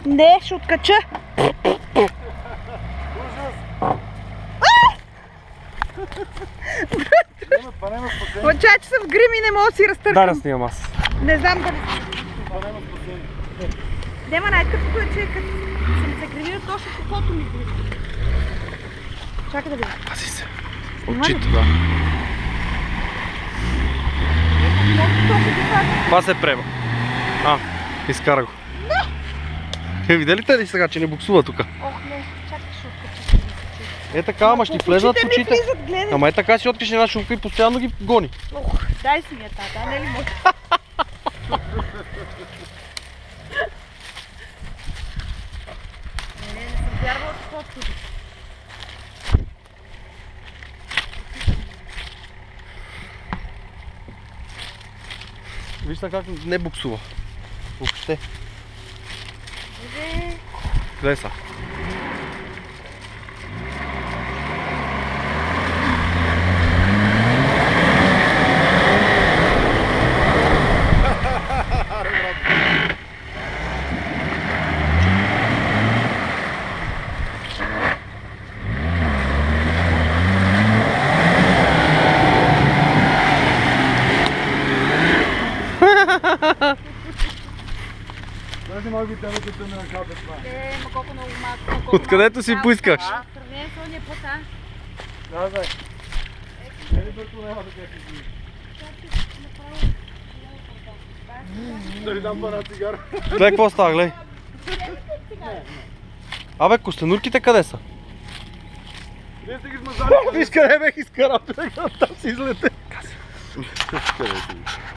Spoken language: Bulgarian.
Не, ще откача. Очай, че съм в грим и не мога да си разтъркам. Да, снимам аз. Не знам дали. Нема най-тъпото е, че като съм се гримила, точно каквото ми грими. Чакай да видя. Пази се. Снима ли? Очито, да. Това се преба. Изкара го. Видя ли те ли сега, че не буксува тук? Ох, не, чакай, ще откача. Е така, ама ще ти влезнат в Очите ми очите. влизат, гледай. Ама е така си откаш една шумка и постоянно ги гони. Ох, дай си ми я тата, не ли може? Не съм вярвала от фотките. Виж как не буксува. Въобще. Иде. Гледай са. Даже може би те да те на капе това. Ма колко много малко. Откъдето си поискаш. Сравнение с ония пота. Да, бе. Не ли бърто няма да кажеш си? Дали дам пара цигара? Гледай какво става, гледай. Абе, костенурките къде са? Вие сте ги смазали. Виж къде бех изкарал, там си излете.